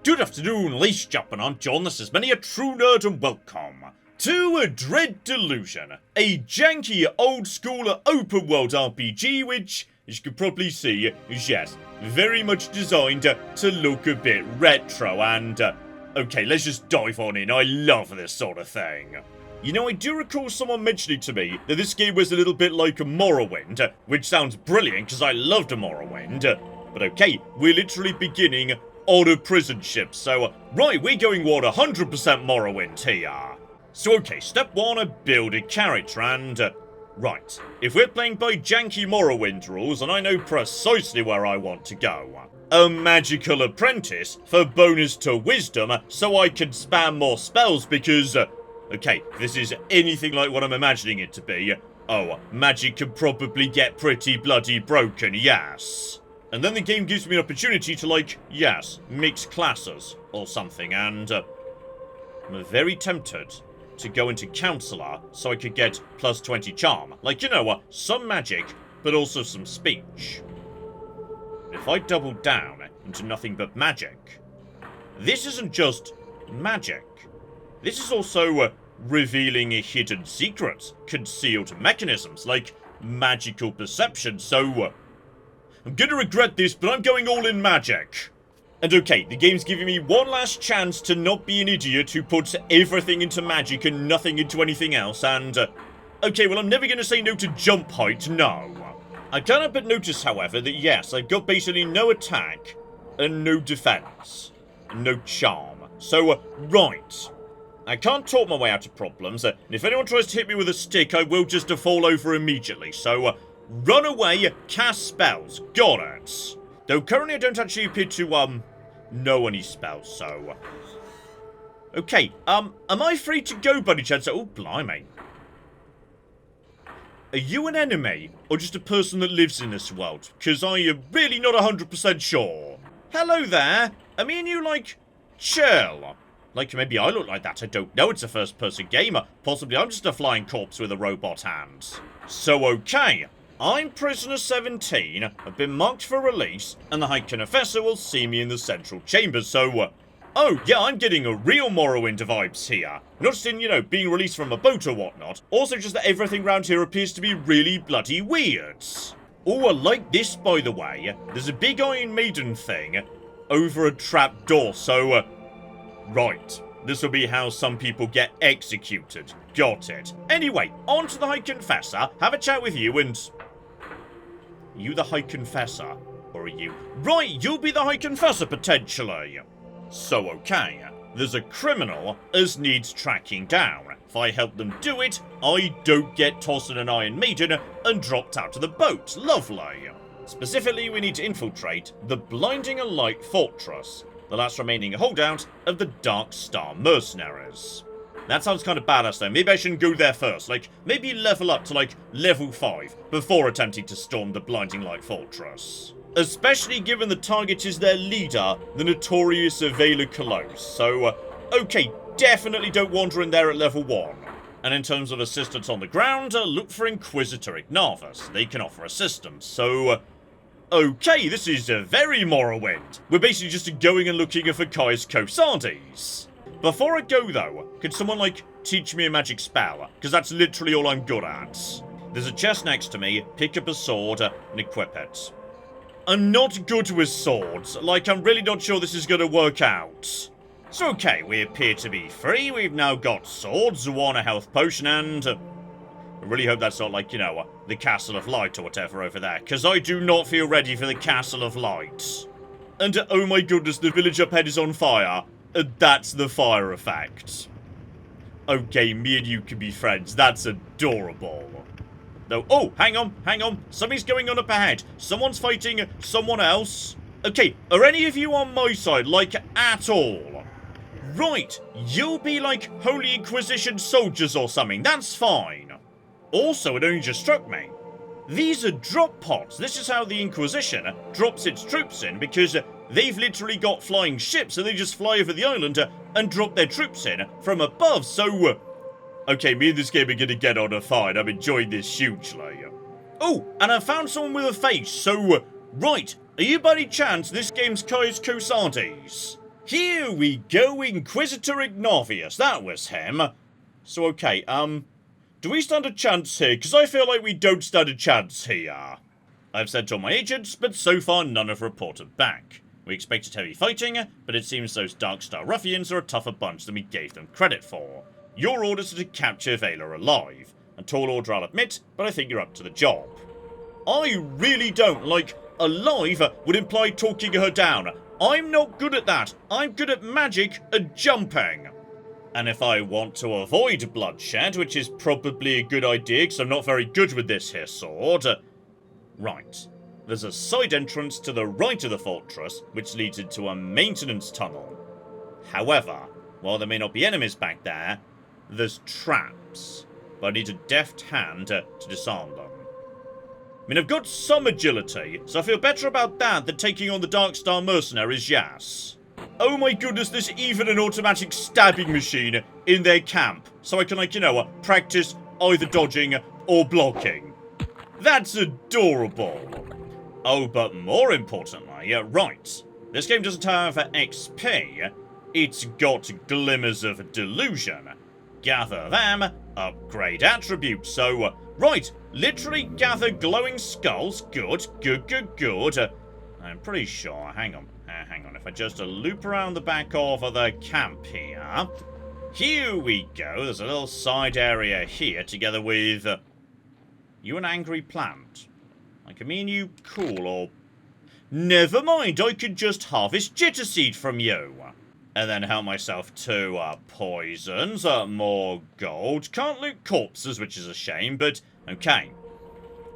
Good afternoon, ladies and gentlemen, I'm John, this is many a true nerd, and welcome to a Dread Delusion, a janky old school open world RPG which, as you can probably see, is yes, very much designed to look a bit retro and, okay, let's just dive on in, I love this sort of thing. You know, I do recall someone mentioning to me that this game was a little bit like Morrowind, which sounds brilliant because I loved Morrowind, but okay, we're literally beginning on a prison ship, so right, we're going 100% Morrowind here. So okay, step 1, build a character, and right, if we're playing by janky Morrowind rules, and I know precisely where I want to go, a magical apprentice for bonus to wisdom, so I can spam more spells because, okay, if this is anything like what I'm imagining it to be, oh, magic can probably get pretty bloody broken, yes. And then the game gives me an opportunity to, like, yes, mix classes or something, and I'm very tempted to go into Counselor so I could get plus 20 charm. Like, you know, some magic, but also some speech. If I double down into nothing but magic, this isn't just magic. This is also revealing hidden secrets, concealed mechanisms, like magical perception, so I'm gonna regret this, but I'm going all in magic. And okay, the game's giving me one last chance to not be an idiot who puts everything into magic and nothing into anything else, and okay, well, I'm never gonna say no to jump height, no. I can't help but notice, however, that yes, I've got basically no attack and no defense, and no charm. So, right. I can't talk my way out of problems, and if anyone tries to hit me with a stick, I will just fall over immediately, so run away, cast spells, got it. Though currently I don't actually appear to, know any spells, so okay, am I free to go by any chance? Oh, blimey. Are you an enemy, or just a person that lives in this world? Because I am really not 100% sure. Hello there, are me and you, like, chill? Like, maybe I look like that, I don't know, it's a first-person game, possibly I'm just a flying corpse with a robot hand. So, okay, I'm prisoner 17, I've been marked for release, and the High Confessor will see me in the central chamber, so, oh yeah, I'm getting a real Morrowind vibes here. Not just in, you know, being released from a boat or whatnot, also just that everything around here appears to be really bloody weird. Oh, I like this, by the way. There's a big Iron Maiden thing over a trap door, so, right. This will be how some people get executed. Got it. Anyway, on to the High Confessor, have a chat with you, and are you the High Confessor? Or are you? Right, you'll be the High Confessor, potentially. So, okay. There's a criminal as needs tracking down. If I help them do it, I don't get tossed in an Iron Maiden and dropped out of the boat. Lovely. Specifically, we need to infiltrate the Blinding Light Fortress, the last remaining holdout of the Dark Star Mercenaries. That sounds kind of badass though. Maybe I shouldn't go there first. Like, maybe level up to, like, level 5 before attempting to storm the Blinding Light Fortress. Especially given the target is their leader, the notorious Vela. So, okay, definitely don't wander in there at level 1. And in terms of assistance on the ground, look for Inquisitor Ignavus. They can offer assistance. So, okay, this is very Morrowind. We're basically just going and looking for Caius Cosades. Before I go, though, could someone, like, teach me a magic spell? Because that's literally all I'm good at. There's a chest next to me, pick up a sword, and equip it. I'm not good with swords. Like, I'm really not sure this is going to work out. So, okay, we appear to be free. We've now got swords, 1 health potion, and I really hope that's not, like, you know, the Castle of Light or whatever over there, because I do not feel ready for the Castle of Light. And, oh my goodness, the village up ahead is on fire. That's the fire effect. Okay, me and you can be friends. That's adorable. No, oh, hang on. Something's going on up ahead. Someone's fighting someone else. Okay, are any of you on my side, like, at all? Right, you'll be like Holy Inquisition soldiers or something. That's fine. Also, it only just struck me. These are drop pods. This is how the Inquisition drops its troops in, because they've literally got flying ships, and they just fly over the island and drop their troops in from above, so okay, me and this game are gonna get on a fight. I'm enjoying this hugely. Oh, and I found someone with a face, so right, are you by any chance this game's Caius Cosades? Here we go, Inquisitor Ignavius. That was him. So, okay, do we stand a chance here? Because I feel like we don't stand a chance here. I've sent all my agents, but so far none have reported back. We expected heavy fighting, but it seems those Darkstar ruffians are a tougher bunch than we gave them credit for. Your orders are to capture Vela alive. A tall order, I'll admit, but I think you're up to the job. I really don't. Like, alive would imply talking her down. I'm not good at that. I'm good at magic and jumping. And if I want to avoid bloodshed, which is probably a good idea because I'm not very good with this here sword. Right. There's a side entrance to the right of the fortress, which leads into a maintenance tunnel. However, while there may not be enemies back there, there's traps. But I need a deft hand to disarm them. I mean, I've got some agility, so I feel better about that than taking on the Darkstar mercenaries, yes. Oh my goodness, there's even an automatic stabbing machine in their camp, so I can, like, practice either dodging or blocking. That's adorable. Oh, but more importantly, right, this game doesn't have XP, it's got glimmers of delusion. Gather them, upgrade attributes, so, right, literally gather glowing skulls, good. I'm pretty sure, hang on, if I just loop around the back of the camp here. Here we go, there's a little side area here, together with, you an angry plant. Like, I mean you cool, or... Never mind, I could just harvest jitter seed from you. And then help myself to poisons, more gold. Can't loot corpses, which is a shame, but okay.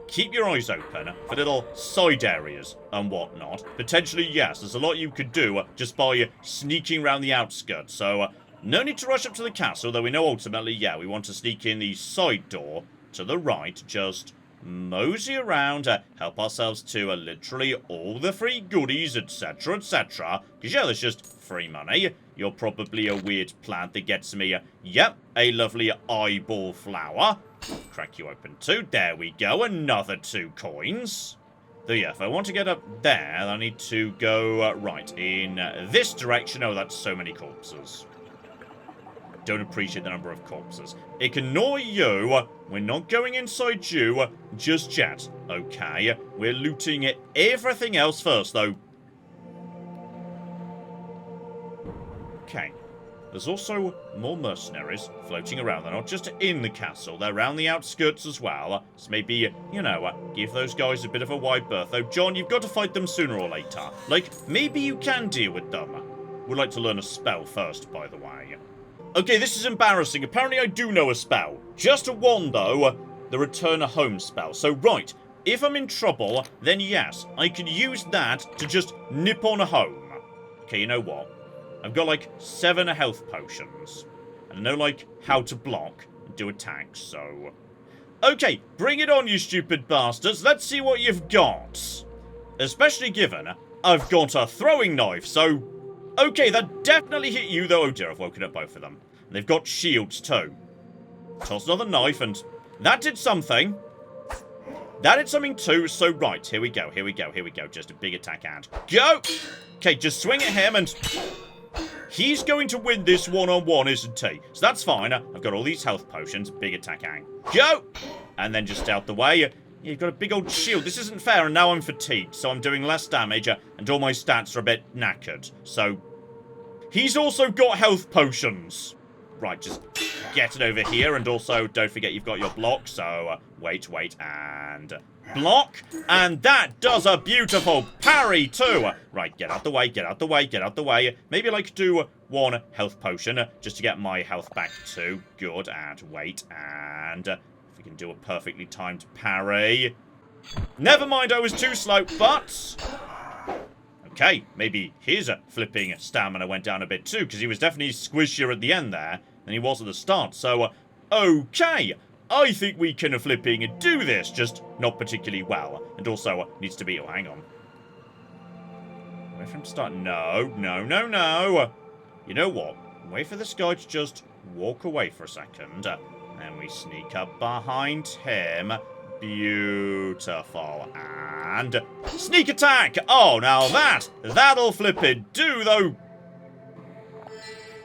Keep your eyes open for little side areas and whatnot. Potentially, yes, there's a lot you could do just by sneaking around the outskirts. So, no need to rush up to the castle, though we know ultimately, yeah, we want to sneak in the side door to the right. Just mosey around, help ourselves to literally all the free goodies, etc, etc. Because, yeah, there's just free money. You're probably a weird plant that gets me, yep, a lovely eyeball flower. Crack you open too. There we go. Another 2 coins. So, yeah, if I want to get up there, I need to go right in this direction. Oh, that's so many corpses. Don't appreciate the number of corpses. Ignore you. We're not going inside you just yet. Okay, we're looting everything else first, though. Okay. There's also more mercenaries floating around. They're not just in the castle, they're around the outskirts as well. So maybe, give those guys a bit of a wide berth. Though, John, you've got to fight them sooner or later. Like, maybe you can deal with them. Would like to learn a spell first, by the way. Okay, this is embarrassing. Apparently I do know a spell. Just a one, though. The Return Home spell. So, right, if I'm in trouble, then yes, I can use that to just nip on home. Okay, you know what? I've got, like, 7 health potions. And I know, like, how to block and do attacks, so... Okay, bring it on, you stupid bastards. Let's see what you've got. Especially given I've got a throwing knife, so... Okay, that definitely hit you, though. Oh dear, I've woken up both of them. And they've got shields, too. Toss another knife, and that did something. That did something, too. So, right, here we go. Just a big attack and go! Okay, just swing at him, and... He's going to win this one-on-one, isn't he? So that's fine. I've got all these health potions. Big attack and go! And then just out the way. You've got a big old shield. This isn't fair, and now I'm fatigued, so I'm doing less damage, and all my stats are a bit knackered. So, he's also got health potions. Right, just get it over here, and also don't forget you've got your block, so wait, and block, and that does a beautiful parry too. Right, get out the way. Maybe I like do 1 health potion just to get my health back too. Good, and wait, and if we can do a perfectly timed parry. Never mind, I was too slow, but... Okay, maybe his flipping stamina went down a bit too, because he was definitely squishier at the end there than he was at the start. So, okay, I think we can flipping do this, just not particularly well. And also, needs to be... Oh, hang on. Wait for him to start... No. You know what? Wait for this guy to just walk away for a second. Then we sneak up behind him. Beautiful. And sneak attack! Oh, now that'll flippin' do, though.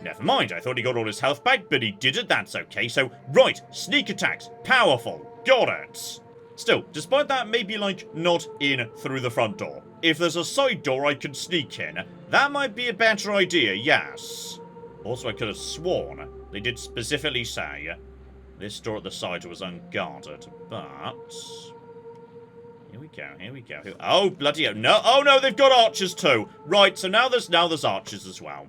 Never mind, I thought he got all his health back, but he didn't. That's okay. So, right, sneak attacks. Powerful. Got it. Still, despite that, maybe, like, not in through the front door. If there's a side door I can sneak in, that might be a better idea, yes. Also, I could have sworn they did specifically say this door at the side was unguarded, but... Here we go, here we go. Oh, bloody hell. No, oh no, they've got archers too. Right, so now there's archers as well.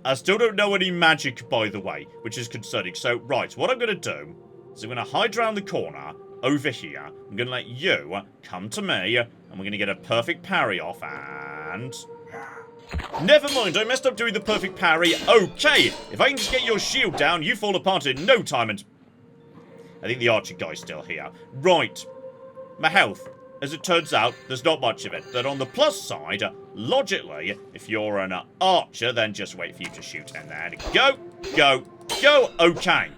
I still don't know any magic, by the way, which is concerning. So, right, what I'm going to do is I'm going to hide around the corner over here. I'm going to let you come to me, and we're going to get a perfect parry off, and... Never mind, I messed up doing the perfect parry. Okay, if I can just get your shield down, you fall apart in no time, and... I think the archer guy's still here. Right. My health. As it turns out, there's not much of it. But on the plus side, logically, if you're an archer, then just wait for you to shoot. And then go, go, go. Okay.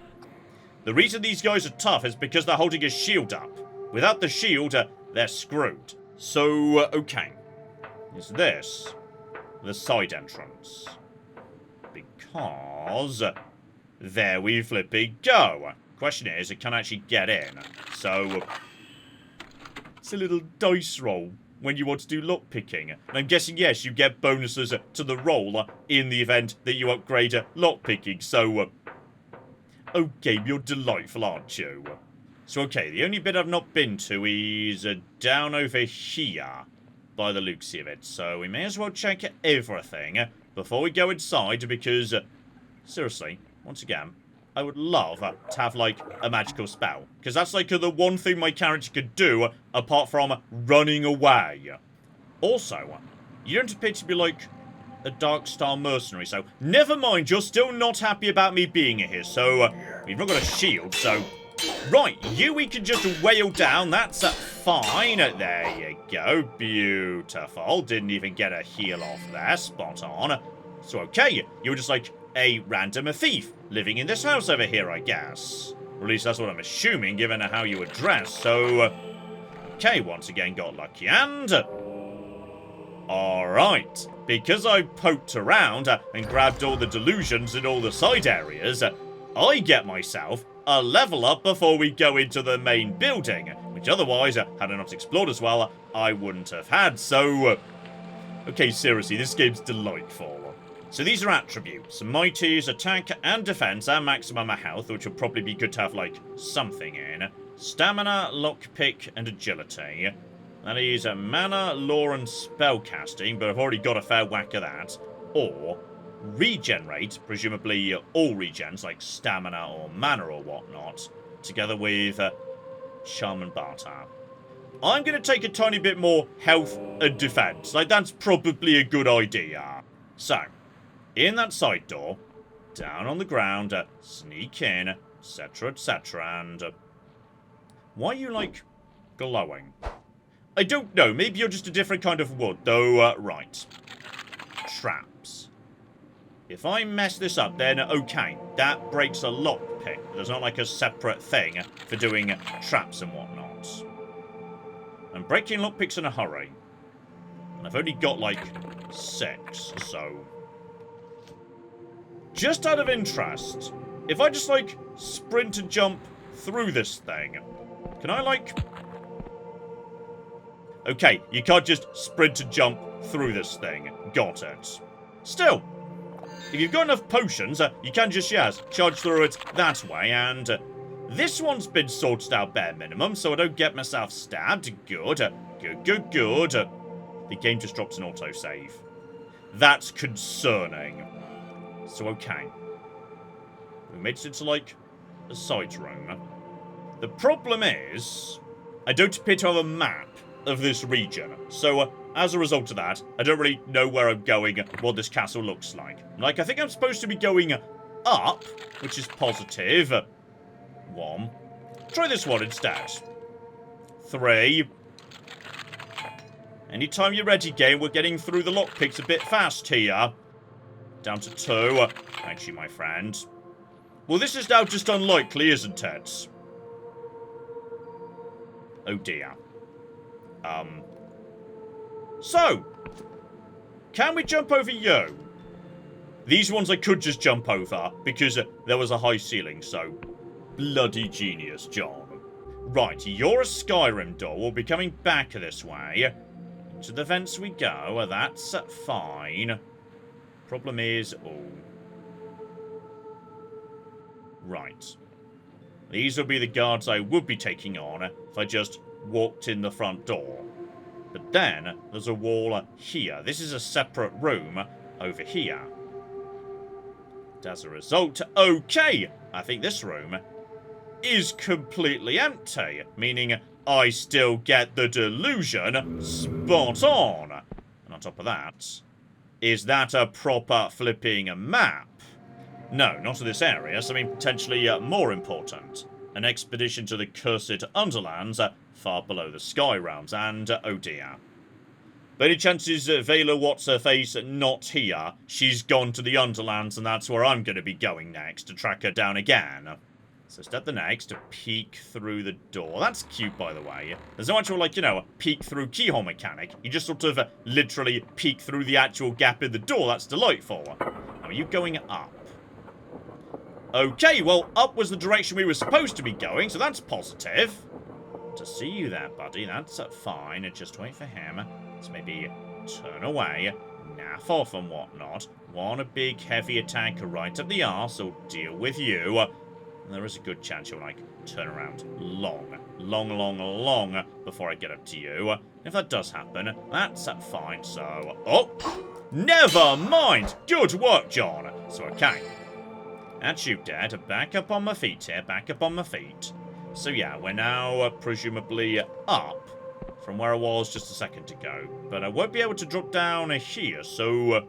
The reason these guys are tough is because they're holding a shield up. Without the shield, they're screwed. So, okay. Is this the side entrance? Because there we flipping go. Question is, it can actually get in. So... It's a little dice roll when you want to do lockpicking. And I'm guessing, yes, you get bonuses to the roll in the event that you upgrade lockpicking. So, oh, game, you're delightful, aren't you? So, okay, the only bit I've not been to is down over here by the looks of it. So, we may as well check everything before we go inside because, seriously, once again... I would love to have, like, a magical spell. Because that's, like, the one thing my character could do, apart from running away. Also, you don't appear to be, like, a Dark Star mercenary, so never mind, you're still not happy about me being here, so, you've not got a shield, so... Right, you we can just wail down, that's fine. There you go, beautiful. Didn't even get a heal off there, spot on. So, okay, you were just, like... a random thief living in this house over here, I guess. Or at least that's what I'm assuming, given how you were dressed. So, okay, once again got lucky and... Alright, because I poked around and grabbed all the delusions in all the side areas, I get myself a level up before we go into the main building, which otherwise, had I not explored as well, I wouldn't have had. So, okay, seriously, this game's delightful. So these are attributes. Mighty's attack and defense and maximum health, which would probably be good to have, like, something in. Stamina, lockpick, and agility. That is mana, lore, and spellcasting, but I've already got a fair whack of that. Or regenerate, presumably all regens, like stamina or mana or whatnot, together with charm and barter. I'm going to take a tiny bit more health and defense. Like, that's probably a good idea. So... in that side door, down on the ground, sneak in, etc., etc., and... why are you, like, glowing? I don't know, maybe you're just a different kind of wood, though, right. Traps. If I mess this up, then, okay, that breaks a lockpick. There's not, like, a separate thing for doing traps and whatnot. I'm breaking lockpicks in a hurry. And I've only got, like, 6, so... just out of interest, if I just, like, sprint and jump through this thing, can I, like... okay, you can't just sprint and jump through this thing. Got it. Still, if you've got enough potions, you can just, yes, charge through it that way, and... this one's been sorted out bare minimum, so I don't get myself stabbed. Good. Good, good, good. The game just drops an autosave. That's concerning. So, okay. We made it into, like, a side room. The problem is, I don't appear to have a map of this region. So, as a result of that, I don't really know where I'm going, what this castle looks like. Like, I think I'm supposed to be going up, which is positive. 1. Try this one instead. 3. Anytime you're ready, game, we're getting through the lockpicks a bit fast here. Down to 2. Thank you, my friend. Well, this is now just unlikely, isn't it? Oh, dear. So, can we jump over you? These ones I could just jump over because there was a high ceiling, so bloody genius, John. Right, you're a Skyrim door. We'll be coming back this way. To the vents we go. That's fine. Problem is... oh. Right. These will be the guards I would be taking on if I just walked in the front door. But then, there's a wall here. This is a separate room over here. And as a result, okay, I think this room is completely empty. Meaning, I still get the delusion spot on. And on top of that, is that a proper flipping map? No, not in this area. Something potentially more important. An expedition to the cursed Underlands, far below the Sky Realms, and oh dear. But any chances Vela what's-her-face not here? She's gone to the Underlands, and that's where I'm going to be going next, to track her down again. So step the next, to peek through the door. That's cute, by the way. There's no actual, like, you know, peek-through keyhole mechanic. You just sort of literally peek through the actual gap in the door. That's delightful. Now, are you going up? Okay, well, up was the direction we were supposed to be going, so that's positive. To see you there, buddy, that's fine. Just wait for him. So maybe turn away, naff off and whatnot. One big heavy attack right up the arse, will deal with you. And there is a good chance you'll, like, turn around long before I get up to you. If that does happen, that's fine, so... oh! Never mind! Good work, John! So, okay. That's you, Dad. Back up on my feet here. Back up on my feet. So, yeah, we're now presumably up from where I was just a second ago. But I won't be able to drop down here, so...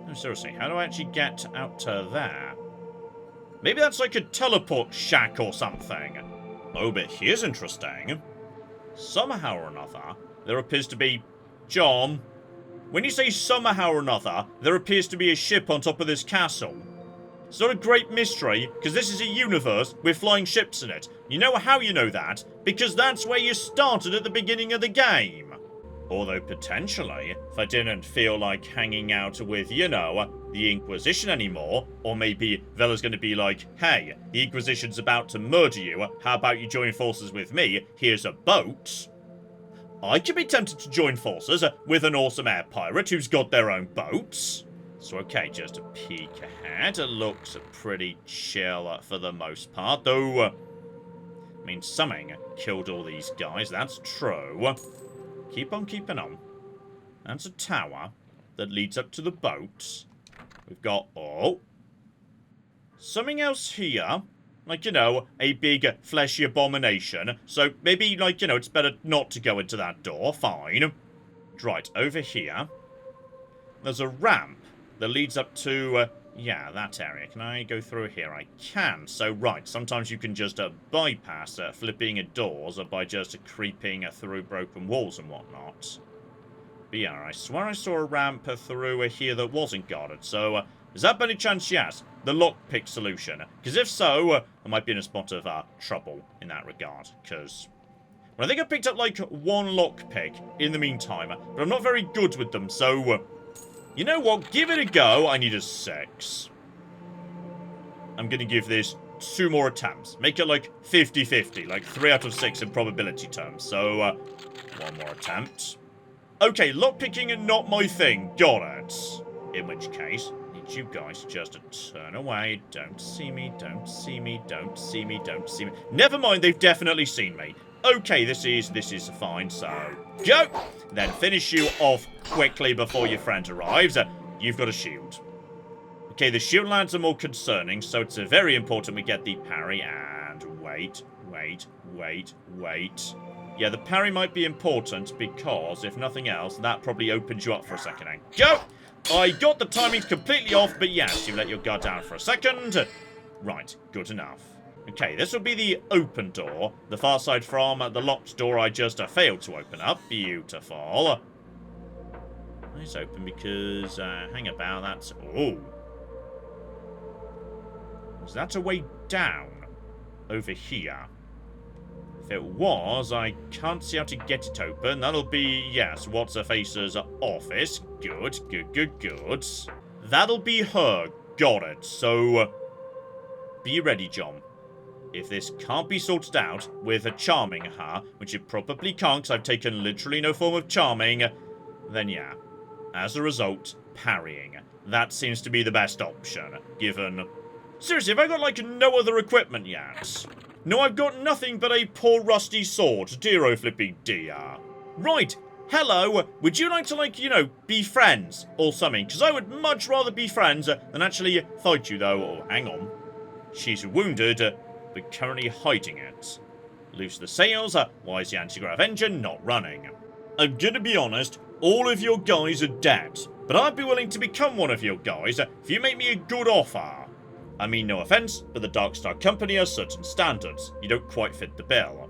no, seriously, how do I actually get out to there? Maybe that's like a teleport shack or something. Oh, but here's interesting. Somehow or another, there appears to be... John, when you say somehow or another, there appears to be a ship on top of this castle. It's not a great mystery, because this is a universe with flying ships in it. You know how you know that? Because that's where you started at the beginning of the game. Although, potentially, if I didn't feel like hanging out with, you know, the Inquisition anymore, or maybe Vela's going to be like, hey, the Inquisition's about to murder you, how about you join forces with me? Here's a boat. I could be tempted to join forces with an awesome air pirate who's got their own boats. So, okay, just a peek ahead. It looks pretty chill for the most part, though, I mean, something killed all these guys, that's true. Keep on keeping on. That's a tower that leads up to the boat. We've got, oh, something else here. Like, you know, a big fleshy abomination. So maybe, like, you know, it's better not to go into that door. Fine. Right, over here, there's a ramp that leads up to, yeah, that area. Can I go through here? I can. So, right, sometimes you can just bypass flipping doors by just creeping through broken walls and whatnot. But yeah, I swear I saw a ramp through here that wasn't guarded. So, is that by any chance, yes, the lockpick solution? Because if so, I might be in a spot of trouble in that regard. Because, well, I think I picked up, like, one lockpick in the meantime. But I'm not very good with them, so... you know what? Give it a go. I need a 6. I'm going to give this 2 more attempts. Make it like 50-50. Like 3 out of 6 in probability terms. So, 1 more attempt. Okay, lockpicking and not my thing. Got it. In which case, I need you guys just to turn away. Don't see me. Don't see me. Don't see me. Don't see me. Never mind. They've definitely seen me. Okay, this is fine, so go! Then finish you off quickly before your friend arrives. You've got a shield. Okay, the shield lands are more concerning, so it's very important we get the parry, and wait. Yeah, the parry might be important, because, if nothing else, that probably opens you up for a second. And go! I got the timings completely off, but yes, you let your guard down for a second. Right, good enough. Okay, this will be the open door. The far side from the locked door I just failed to open up. Beautiful. It's open because, hang about, that's... oh. Was that a way down? Over here? If it was, I can't see how to get it open. That'll be, yes, What's-Her-Face's office. Good. that'll be her. Got it. So, be ready, John. If this can't be sorted out with a charming her, which it probably can't because I've taken literally no form of charming, then yeah. As a result, parrying. That seems to be the best option, given... Seriously, have I got, like, no other equipment yet? No, I've got nothing but a poor rusty sword. Dear flipping dear. Right, hello, would you like to, like, you know, be friends or something? Because I would much rather be friends than actually fight you, though. Oh, hang on. She's wounded, but currently hiding it. Loose the sails. Why is the anti-grav engine not running? I'm gonna be honest, all of your guys are dead, but I'd be willing to become one of your guys if you make me a good offer. I mean, no offense, but the Darkstar Company has certain standards. You don't quite fit the bill.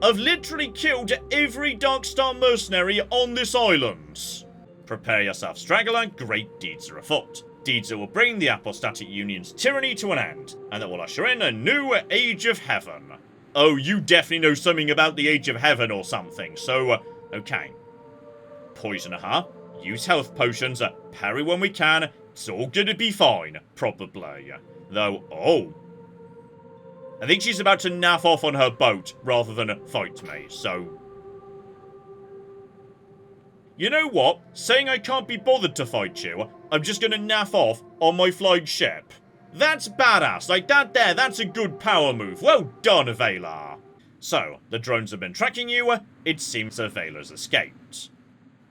I've literally killed every Darkstar mercenary on this island. Prepare yourself, straggler. Great deeds are afoot. Deeds that will bring the Apostatic Union's tyranny to an end, and that will usher in a new Age of Heaven. Oh, you definitely know something about the Age of Heaven or something, so, okay. Poison her, use health potions, parry when we can, it's all gonna be fine, probably. Though, oh. I think she's about to naff off on her boat, rather than fight me, so... You know what? Saying I can't be bothered to fight you, I'm just gonna naff off on my flying ship. That's badass, like that there, that's a good power move. Well done, Vela. So, the drones have been tracking you, it seems that Vela's escaped.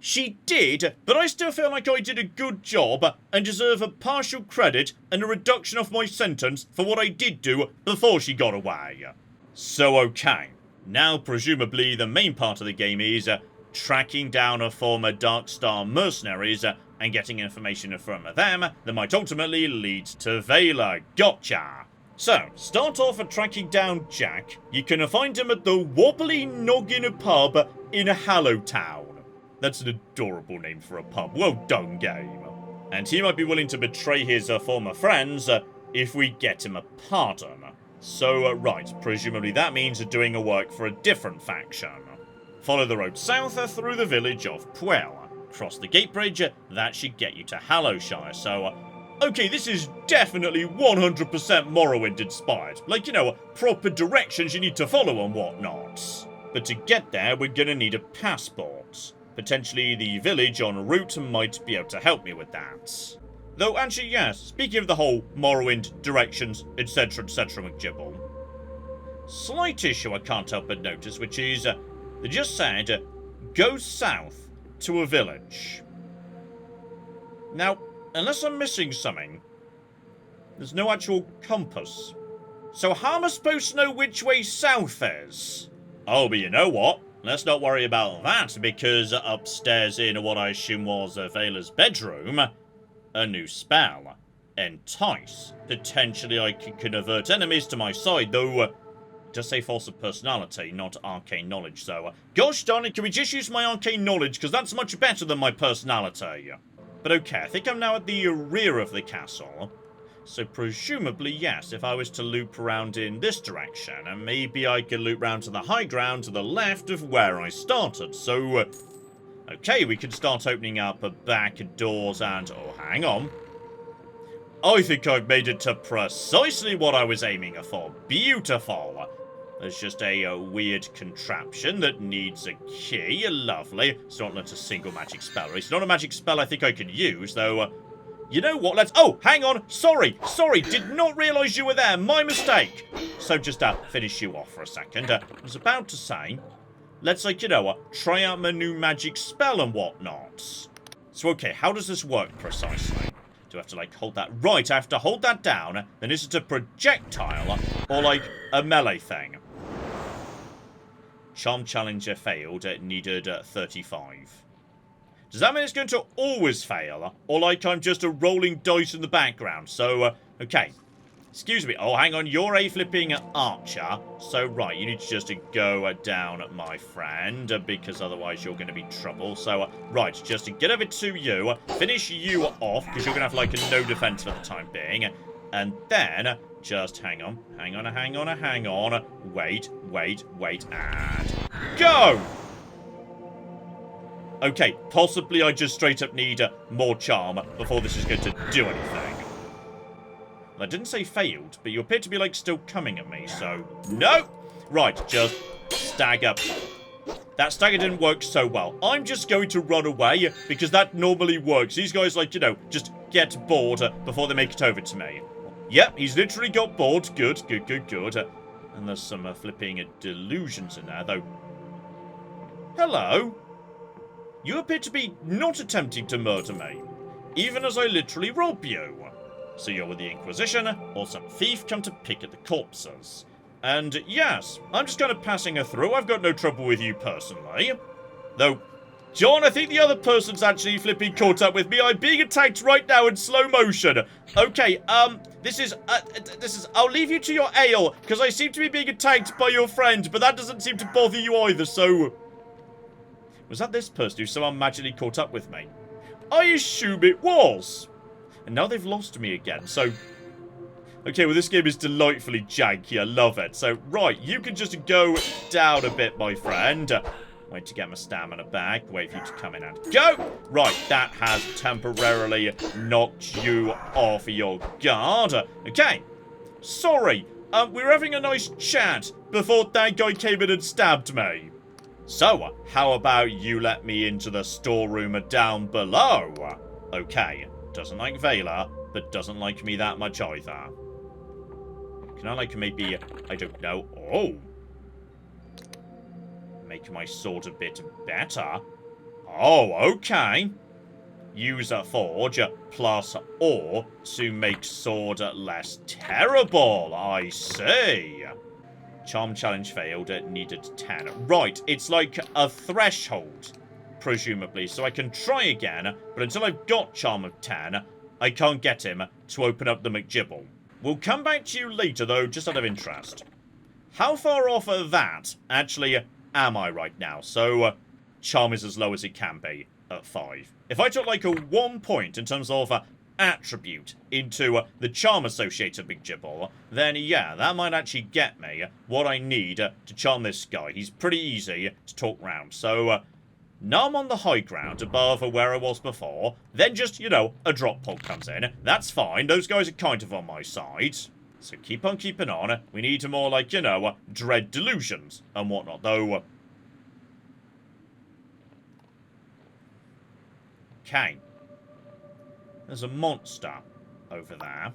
She did, but I still feel like I did a good job and deserve a partial credit and a reduction of my sentence for what I did do before she got away. So okay, now presumably the main part of the game is tracking down a former Darkstar mercenaries and getting information from them that might ultimately lead to Vela. Gotcha! So, start off at tracking down Jack. You can find him at the Wobbly Noggin pub in Hallow Town. That's an adorable name for a pub. Well done, game. And he might be willing to betray his former friends if we get him a pardon. So, right, presumably that means doing a work for a different faction. Follow the road south through the village of Puel. Cross the gate bridge, that should get you to Hallowshire, so... okay, this is definitely 100% Morrowind inspired. Like, you know, proper directions you need to follow and whatnot. But to get there, we're gonna need a passport. Potentially the village en route might be able to help me with that. Though, actually, yes, speaking of the whole Morrowind, directions, etc, McGibble. Slight issue I can't help but notice, which is, they just said, go south to a village. Now, unless I'm missing something, there's no actual compass. So how am I supposed to know which way south is? Oh, but you know what? Let's not worry about that, because upstairs in what I assume was Vela's bedroom, a new spell. Entice. Potentially I can convert enemies to my side, though it does say force of personality, not arcane knowledge, so gosh darn it, can we just use my arcane knowledge, because that's much better than my personality. But okay, I think I'm now at the rear of the castle. So presumably, yes, if I was to loop around in this direction, and maybe I could loop round to the high ground to the left of where I started. So, okay, we can start opening up back doors and... oh, hang on. I think I've made it to precisely what I was aiming for. Beautiful. There's just a weird contraption that needs a key. Lovely. It's not a single magic spell. It's not a magic spell I think I could use, though... you know what, let's... oh, hang on! Sorry! Did not realise you were there! My mistake! So just, finish you off for a second. I was about to say, let's, like, you know, try out my new magic spell and whatnot. So, okay, how does this work precisely? Do I have to, like, hold that... right, I have to hold that down. Then is it a projectile or, like, a melee thing? Charm Challenger failed. It needed 35. Does that mean it's going to always fail? Or like I'm just a rolling dice in the background? So, okay. Excuse me. Oh, hang on. You're a flipping archer. So, right. You need to just go down, my friend. Because otherwise you're going to be trouble. So, right. Just to get over to you. Finish you off. Because you're going to have like no defense for the time being. And then, just hang on. Hang on. Wait. And go! Okay, possibly I just straight up need more charm before this is going to do anything. Well, I didn't say failed, but you appear to be, like, still coming at me, so... No! Right, just stagger. That stagger didn't work so well. I'm just going to run away, because that normally works. These guys, like, you know, just get bored before they make it over to me. Yep, he's literally got bored. Good, good, good, good. And there's some flipping delusions in there, though. Hello? You appear to be not attempting to murder me, even as I literally rob you. So you're with the Inquisition, or some thief come to pick at the corpses. And yes, I'm just kind of passing her through. I've got no trouble with you personally. Though, John, I think the other person's actually flipping caught up with me. I'm being attacked right now in slow motion. Okay, this is, I'll leave you to your ale, because I seem to be being attacked by your friend, but that doesn't seem to bother you either, so... Was that this person who somehow magically caught up with me? I assume it was. And now they've lost me again, so... Okay, well, this game is delightfully janky. I love it. So, right, you can just go down a bit, my friend. Wait to get my stamina back. Wait for you to come in and go. Right, that has temporarily knocked you off your guard. Okay, sorry. We were having a nice chat before that guy came in and stabbed me. So, how about you let me into the storeroom down below? Okay, doesn't like Vela, but doesn't like me that much either. Can I, like, maybe, I don't know, oh. Make my sword a bit better. Oh, okay. Use a forge plus ore to make sword less terrible. I see. Charm challenge failed. Needed 10. Right, it's like a threshold, presumably. So I can try again, but until I've got charm of 10, I can't get him to open up the McGibble. We'll come back to you later, though, just out of interest. How far off of that, actually, am I right now? So, charm is as low as it can be, at 5. If I took, like, a 1 point in terms of attribute into the charm-associated McGibble, then, yeah, that might actually get me what I need to charm this guy. He's pretty easy to talk round. So, now I'm on the high ground above where I was before. Then just, you know, a drop pod comes in. That's fine. Those guys are kind of on my side. So keep on keeping on. We need more, like, you know, dread delusions and whatnot, though. Okay. There's a monster over there.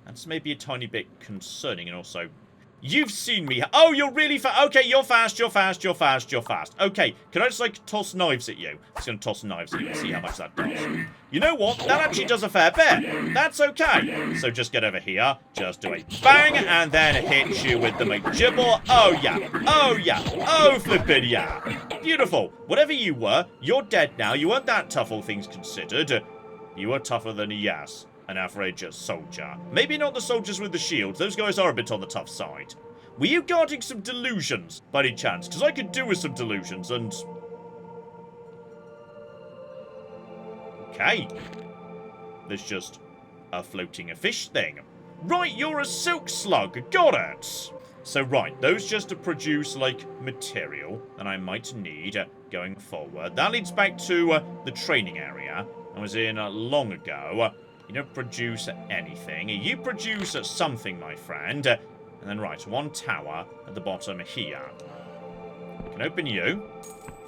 That's maybe a tiny bit concerning, and also... You've seen me. Oh, you're really fast. Okay, you're fast, you're fast, you're fast, you're fast. Okay, can I just, like, toss knives at you? I'm just going to toss knives at you and see how much that does. You know what? That actually does a fair bit. That's okay. So just get over here, just do a bang, and then hit you with the McGibble. Oh, yeah. Oh, yeah. Oh, flippin' yeah. Beautiful. Whatever you were, you're dead now. You weren't that tough, all things considered. You were tougher than, yes, an average soldier. Maybe not the soldiers with the shields. Those guys are a bit on the tough side. Were you guarding some delusions, by any chance? Because I could do with some delusions, and... Okay. There's just a floating fish thing. Right, you're a silk slug. Got it. So, right, those just to produce, like, material that I might need going forward. That leads back to the training area I was in long ago. You don't produce anything. You produce something, my friend. And then, right, one tower at the bottom here. I can open you.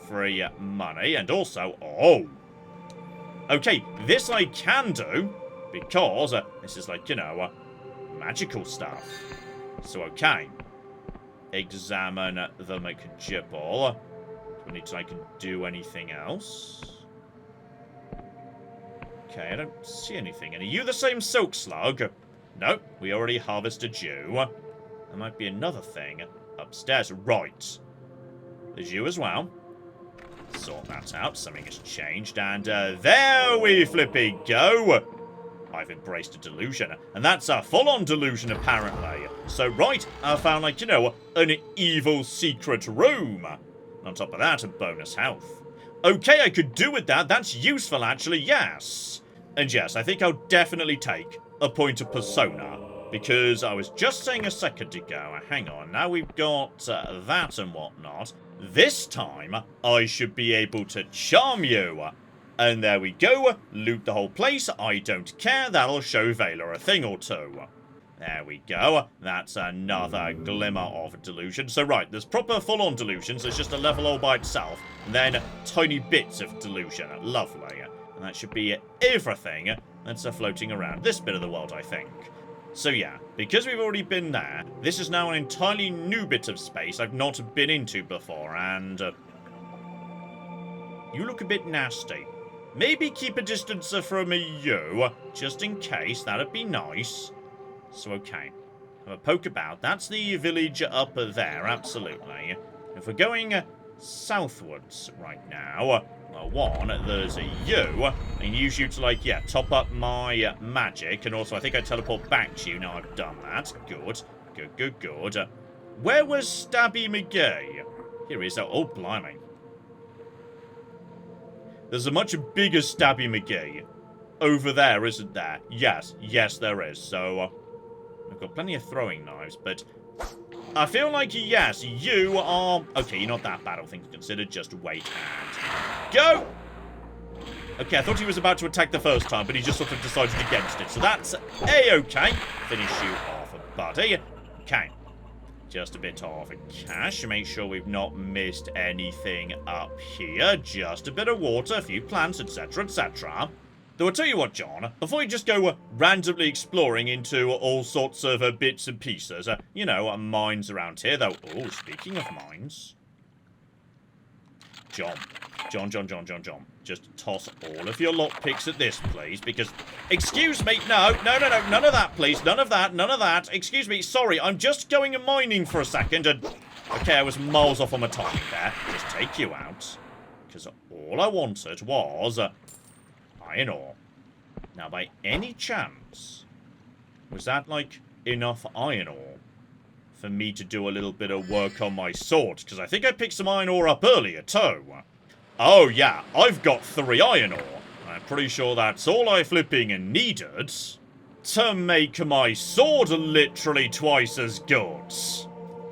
Free money. And also, oh. Okay, this I can do. Because this is like, you know, magical stuff. So, okay. Examine the McGibble. Do I need to, like, do anything else? Okay, I don't see anything. And are you the same silk slug? Nope, we already harvested you. There might be another thing upstairs. Right. There's you as well. Sort that out. Something has changed. And there we flippy go. I've embraced a delusion. And that's a full-on delusion, apparently. So, right, I found, like, you know, an evil secret room. And on top of that, a bonus health. Okay, I could do with that. That's useful, actually, yes. And yes, I think I'll definitely take a point of persona Because I was just saying a second ago, hang on, now we've got that and whatnot. This time, I should be able to charm you. And there we go, loot the whole place, I don't care, that'll show Vela a thing or two. There we go, that's another glimmer of delusion. So right, there's proper full-on delusions, there's just a level all by itself, and then tiny bits of delusion, lovely. And that should be everything that's floating around this bit of the world, I think. So yeah, because we've already been there, this is now an entirely new bit of space I've not been into before, and you look a bit nasty. Maybe keep a distance from you, just in case, that'd be nice. So okay, have a poke about, that's the village up there, absolutely. If we're going southwards right now, well, one, there's you. I can use you to, like, yeah, top up my magic. And also, I think I teleport back to you now I've done that. Good. Good, good, good. Where was Stabby McGee? Here he is. Oh, blimey. There's a much bigger Stabby McGee over there, isn't there? Yes. Yes, there is. So, I've got plenty of throwing knives, but I feel like, yes, you are... Okay, you're not that bad, all things considered. Just wait and go! Okay, I thought he was about to attack the first time, but he just sort of decided against it. So that's A-okay. Finish you off, buddy. Okay. Just a bit of cash. Make sure we've not missed anything up here. Just a bit of water, a few plants, etc., etc. Though I'll tell you what, John, before you just go randomly exploring into all sorts of bits and pieces, you know, mines around here, though. Oh, speaking of mines. John. Just toss all of your lockpicks at this, please, because... Excuse me, no, none of that, please, none of that. Excuse me, sorry, I'm just going mining for a second, and... Okay, I was miles off on my timing there. Just take you out. Because all I wanted was... iron ore. Now, by any chance, was that, like, enough iron ore for me to do a little bit of work on my sword? Because I think I picked some iron ore up earlier, too. Oh, yeah, I've got 3 iron ore. I'm pretty sure that's all I flipping needed to make my sword literally twice as good.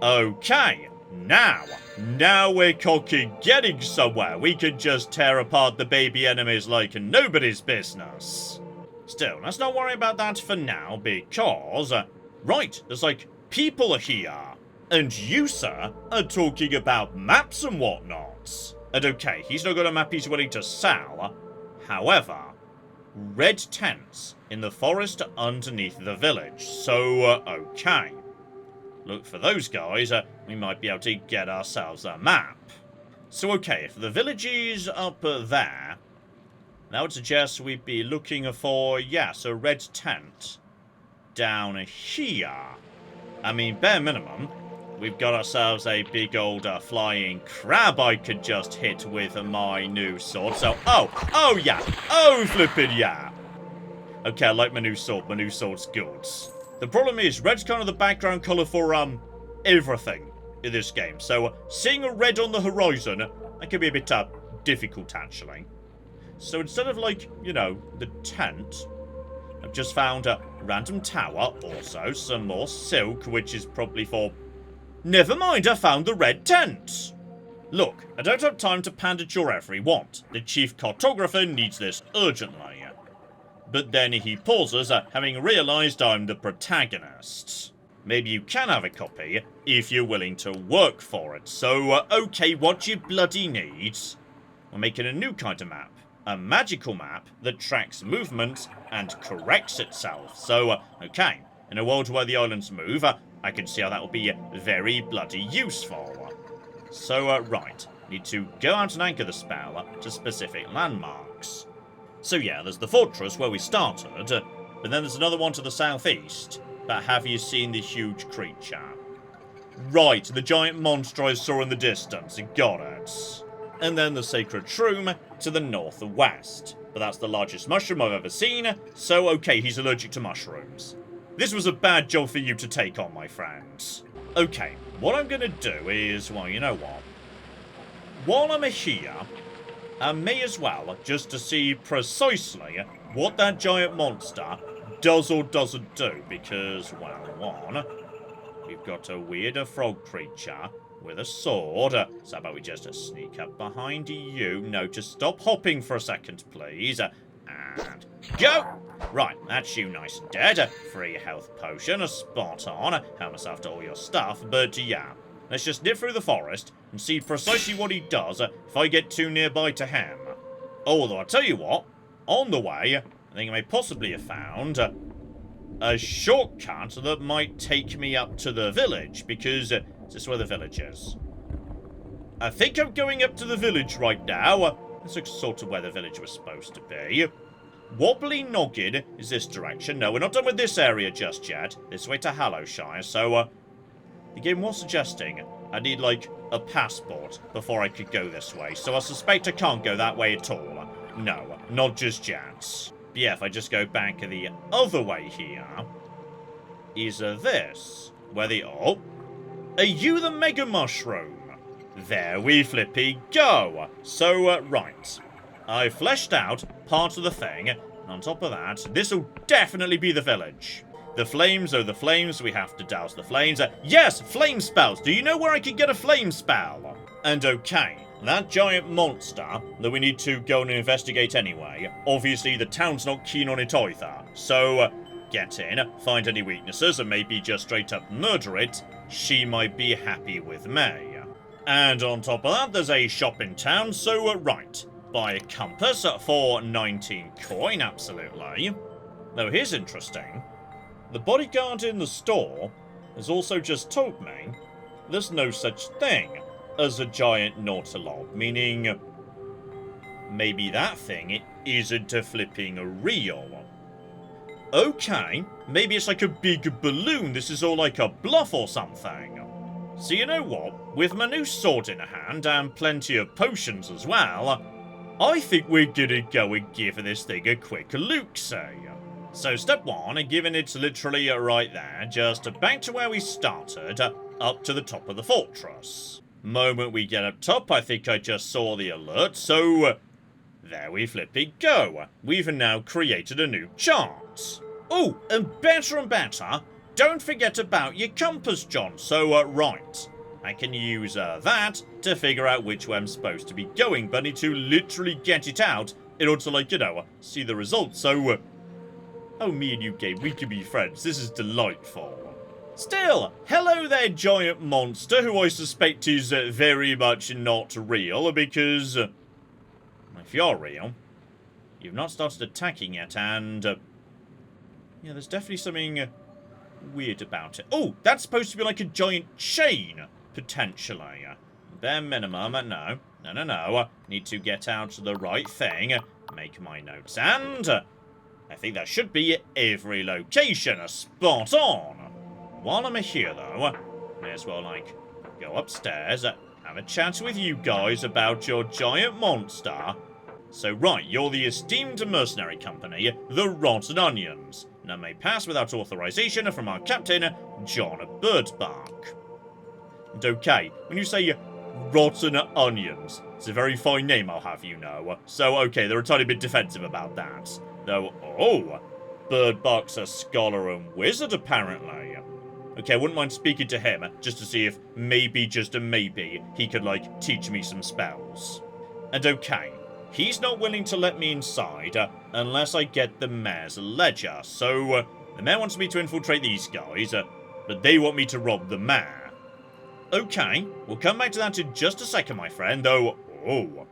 Okay, now we're getting somewhere. We can just tear apart the baby enemies like nobody's business. Still, let's not worry about that for now, because... right, there's, like, people here. And you, sir, are talking about maps and whatnot. And okay, he's not got a map he's willing to sell. However, red tents in the forest underneath the village. So, okay. Look for those guys, we might be able to get ourselves a map. So, okay, if the village is up there, that would suggest we'd be looking for, yes, a red tent down here. I mean, bare minimum, we've got ourselves a big old flying crab I could just hit with my new sword. So, oh yeah, oh flippin' yeah. Okay, I like my new sword. My new sword's good. The problem is, red's kind of the background colour for, everything in this game. So, seeing a red on the horizon, that can be a bit, difficult, actually. So, instead of, like, you know, the tent, I've just found a random tower, also some more silk, which is probably for... Never mind, I found the red tent! Look, I don't have time to pander to your every want. The chief cartographer needs this urgently. But then he pauses, having realised I'm the protagonist. Maybe you can have a copy, if you're willing to work for it. So, okay, what you bloody need? We're making a new kind of map. A magical map that tracks movement and corrects itself. So, okay, in a world where the islands move, I can see how that will be very bloody useful. So, right, need to go out and anchor the spell to specific landmarks. So yeah, there's the fortress where we started, but then there's another one to the southeast. But have you seen the huge creature? Right, the giant monster I saw in the distance, got it. And then the sacred shroom to the northwest. But that's the largest mushroom I've ever seen, so okay, he's allergic to mushrooms. This was a bad job for you to take on, my friends. Okay, what I'm gonna do is, well, you know what? While I'm here, I may as well, just to see precisely what that giant monster does or doesn't do, because, well, one, we've got a weird frog creature with a sword. So how about we just sneak up behind you? No, just stop hopping for a second, please. And go! Right, that's you nice and dead. Free health potion, spot on. Help us after all your stuff, but yeah. Let's just nip through the forest and see precisely what he does if I get too nearby to him. Although, I'll tell you what, on the way, I think I may possibly have found a shortcut that might take me up to the village, because is this where the village is? I think I'm going up to the village right now. This looks sort of where the village was supposed to be. Wobbly Noggin is this direction. No, we're not done with this area just yet. This way to Hallowshire, so the game was suggesting I need, like, a passport before I could go this way, so I suspect I can't go that way at all. No, not just yet. But yeah, if I just go back the other way here, is this where the... Oh! Are you the Mega Mushroom? There we flippy go! So, right. I fleshed out part of the thing, and on top of that, this'll definitely be the village. The flames are the flames, we have to douse the flames. Yes, flame spells! Do you know where I could get a flame spell? And okay, that giant monster that we need to go and investigate anyway, obviously the town's not keen on it either. So, get in, find any weaknesses, and maybe just straight up murder it. She might be happy with me. And on top of that, there's a shop in town, so right. Buy a compass for 19 coin, absolutely. Though here's interesting. The bodyguard in the store has also just told me there's no such thing as a giant Nautilob, meaning maybe that thing isn't a flipping real. Okay, maybe it's like a big balloon, this is all like a bluff or something. So you know what, with my new sword in hand and plenty of potions as well, I think we're gonna go and give this thing a quick look-see. So step one, given it's literally right there, just back to where we started, up to the top of the fortress. Moment we get up top, I think I just saw the alert, so there we flippy go. We've now created a new chart. Oh, and better, don't forget about your compass, John. So, right, I can use that to figure out which way I'm supposed to be going, but I need to literally get it out in order to, like, you know, see the results. So, oh, me and you, game, we can be friends. This is delightful. Still, hello there, giant monster, who I suspect is very much not real, because if you're real, you've not started attacking yet, and yeah, there's definitely something weird about it. Oh, that's supposed to be like a giant chain, potentially. Bare minimum, no. Need to get out the right thing, make my notes, and I think that should be every location, spot on. While I'm here, though, may as well, like, go upstairs, have a chat with you guys about your giant monster. So, right, you're the esteemed mercenary company, the Rotten Onions. Now may pass without authorization from our captain, John Birdbark. And okay, when you say Rotten Onions, it's a very fine name, I'll have you know. So, okay, they're a tiny bit defensive about that. Though, oh, Birdbark's a scholar and wizard, apparently. Okay, I wouldn't mind speaking to him, just to see if maybe, just a maybe, he could, like, teach me some spells. And okay, he's not willing to let me inside unless I get the mayor's ledger. So, the mayor wants me to infiltrate these guys, but they want me to rob the mayor. Okay, we'll come back to that in just a second, my friend, though, oh,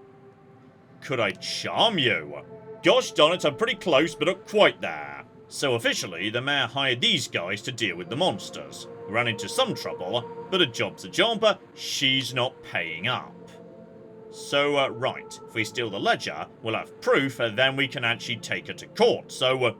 could I charm you? Gosh darn it, I'm pretty close, but not quite there. So officially, the mayor hired these guys to deal with the monsters. Ran into some trouble, but a job's a job, she's not paying up. So, right, if we steal the ledger, we'll have proof, and then we can actually take her to court. So,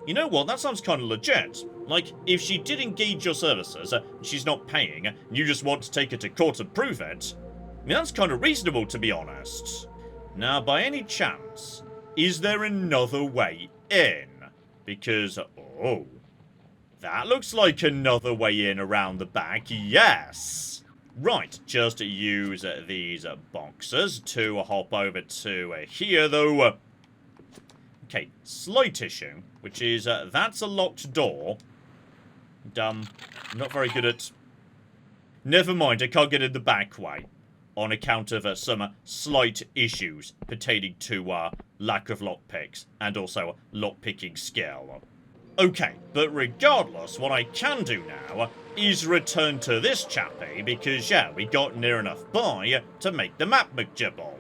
you know what, that sounds kind of legit. Like, if she did engage your services, she's not paying, and you just want to take her to court and prove it, I mean, that's kind of reasonable, to be honest. Now, by any chance, is there another way in? Because, oh, that looks like another way in around the back, yes! Right, just use these boxes to hop over to here, though. Okay, slight issue, which is that's a locked door. And, not very good at... Never mind, I can't get in the back way. On account of some slight issues pertaining to lack of lockpicks and also lockpicking skill. Okay, but regardless, what I can do now is return to this chappie because, yeah, we got near enough by to make the map McJibble.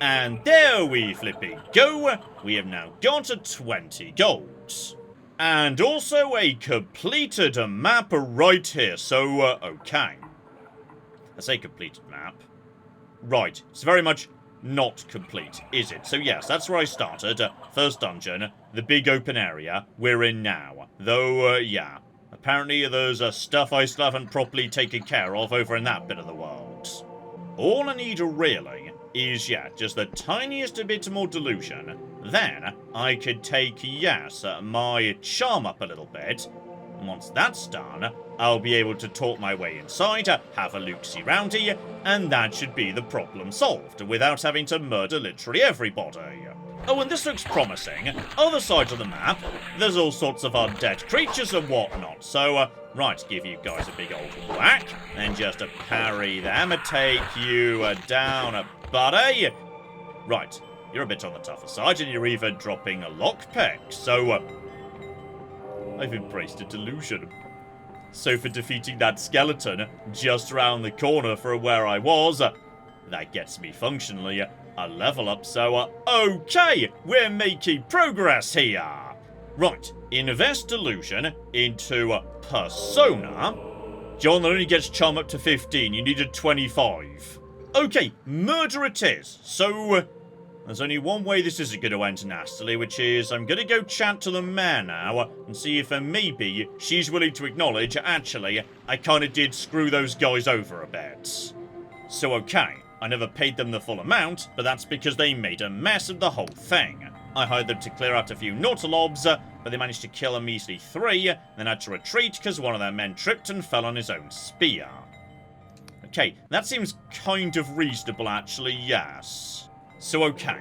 And there we flipping go. We have now got 20 golds. And also a completed map right here. So, okay. I say completed map. Right, it's very much not complete, is it? So yes, that's where I started. First dungeon, the big open area we're in now. Though, yeah, apparently there's stuff I still haven't properly taken care of over in that bit of the world. All I need really is, yeah, just the tiniest bit more delusion. Then I could take, yes, my charm up a little bit. And once that's done, I'll be able to talk my way inside, have a look-see roundy, and that should be the problem solved, without having to murder literally everybody. Oh, and this looks promising. Other side of the map, there's all sorts of undead creatures and whatnot, so, right, give you guys a big old whack, and just parry them, take you down, buddy. Right, you're a bit on the tougher side, and you're even dropping a lockpick, so, I've embraced a delusion. So for defeating that skeleton just around the corner from where I was, that gets me functionally a level up, so okay, we're making progress here. Right, invest delusion into persona. John, that only gets charm up to 15, you needed 25. Okay, murder it is, so... There's only one way this isn't going to end nastily, which is I'm going to go chat to the mayor now and see if maybe she's willing to acknowledge, actually, I kind of did screw those guys over a bit. So okay, I never paid them the full amount, but that's because they made a mess of the whole thing. I hired them to clear out a few nautilobs, but they managed to kill a measly 3, then had to retreat because one of their men tripped and fell on his own spear. Okay, that seems kind of reasonable actually, yes. So okay,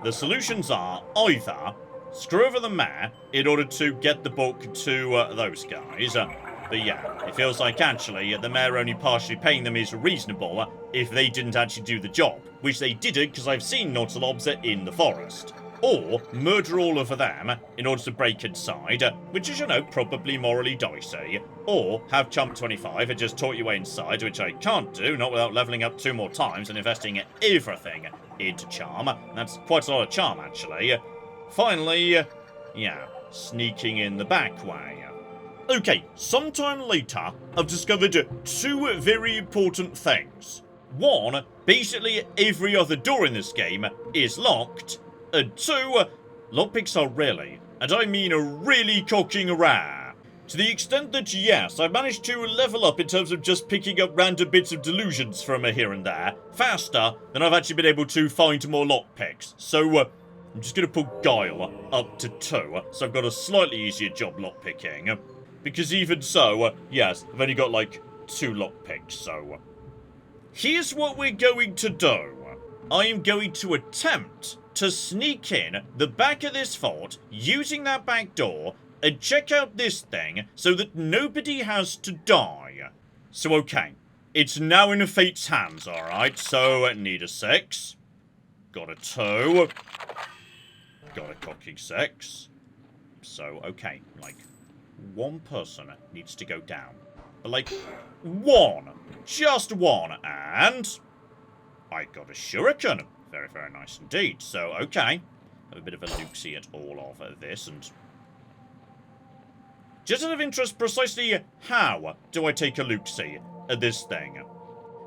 the solutions are either screw over the mayor in order to get the book to those guys, but yeah, it feels like actually the mayor only partially paying them is reasonable if they didn't actually do the job, which they didn't because I've seen nautilobs in the forest. Or murder all of them in order to break inside, which is, you know, probably morally dicey. Or have chump 25 and just talk your way inside, which I can't do, not without leveling up 2 more times and investing everything into charm. That's quite a lot of charm, actually. Finally, yeah, sneaking in the back way. Okay, sometime later, I've discovered 2 very important things. One, basically every other door in this game is locked. And 2, lockpicks are really, and I mean really cocking rare. To the extent that, yes, I've managed to level up in terms of just picking up random bits of delusions from here and there, faster than I've actually been able to find more lockpicks. So, I'm just going to put Guile up to 2, so I've got a slightly easier job lockpicking. Because even so, yes, I've only got like 2 lockpicks, so... Here's what we're going to do. I am going to attempt to sneak in the back of this fort using that back door and check out this thing so that nobody has to die. So okay, it's now in Fate's hands, alright? So need a 6. Got a 2. Got a cocking 6. So okay, like 1 person needs to go down. But like 1. Just 1. And I got a shuriken. Very, very nice indeed. So, okay. Have a bit of a look-see at all of this, and... Just out of interest, precisely how do I take a look-see at this thing?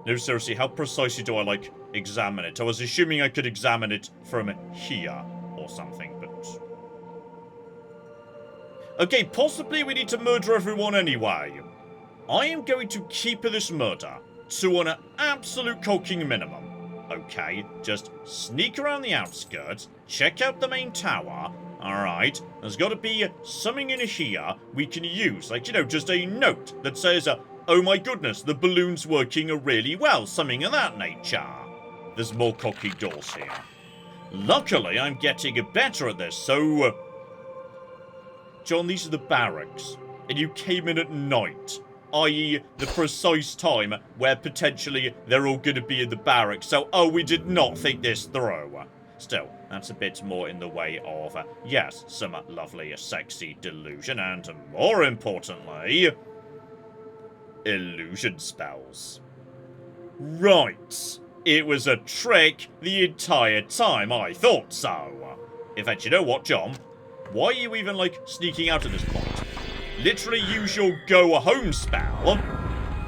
No, seriously, how precisely do I, like, examine it? I was assuming I could examine it from here, or something, but... Okay, possibly we need to murder everyone anyway. I am going to keep this murder to an absolute cocking minimum. Okay, just sneak around the outskirts, check out the main tower. Alright, there's got to be something in here we can use, like, you know, just a note that says, oh my goodness, the balloon's working really well, something of that nature. There's more cocky doors here. Luckily, I'm getting better at this, so... John, these are the barracks, and you came in at night, i.e. the precise time where potentially they're all going to be in the barracks, so, oh, we did not think this through. Still, that's a bit more in the way of, yes, some lovely, sexy delusion, and more importantly, illusion spells. Right. It was a trick the entire time, I thought so. In fact, you know what, John? Why are you even, like, sneaking out at this point? Literally use your go-home spell.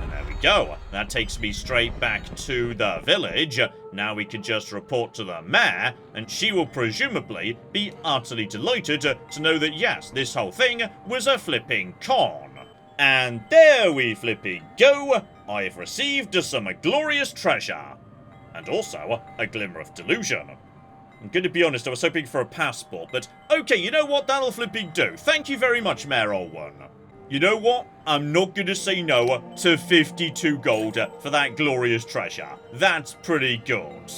And there we go. That takes me straight back to the village. Now we can just report to the mayor, and she will presumably be utterly delighted to know that, yes, this whole thing was a flipping con. And there we flipping go. I've received some glorious treasure. And also a glimmer of delusion. I'm going to be honest, I was hoping for a passport, but okay, you know what? That'll flipping do. Thank you very much, Mayor Old One. You know what? I'm not going to say no to 52 gold for that glorious treasure. That's pretty good.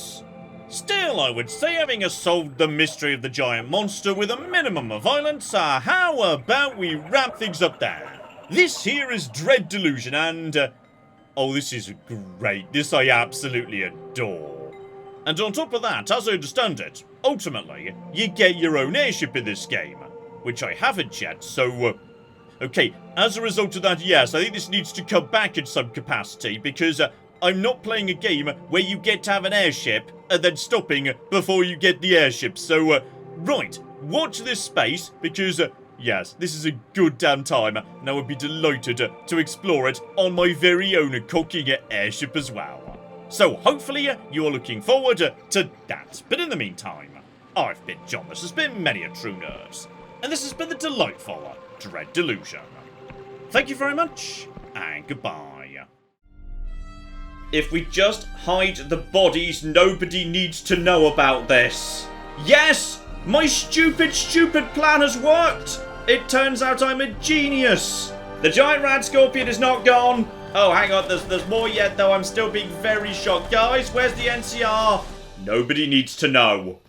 Still, I would say, having solved the mystery of the giant monster with a minimum of violence, how about we wrap things up there? This here is Dread Delusion, and... oh, this is great. This I absolutely adore. And on top of that, as I understand it, ultimately, you get your own airship in this game, which I haven't yet, so... okay, as a result of that, yes, I think this needs to come back in some capacity, because I'm not playing a game where you get to have an airship and then stopping before you get the airship, so, right, watch this space, because... yes, this is a good damn time, and I would be delighted to explore it on my very own cooking airship as well. So hopefully you're looking forward to that. But in the meantime, I've been John, this has been Many a True Nerds, and this has been the delightful Dread Delusion. Thank you very much, and goodbye. If we just hide the bodies, nobody needs to know about this. Yes! My stupid plan has worked! It turns out I'm a genius! The giant rat scorpion is not gone! Oh, hang on, there's more yet, though. I'm still being very shocked. Guys, where's the NCR? Nobody needs to know.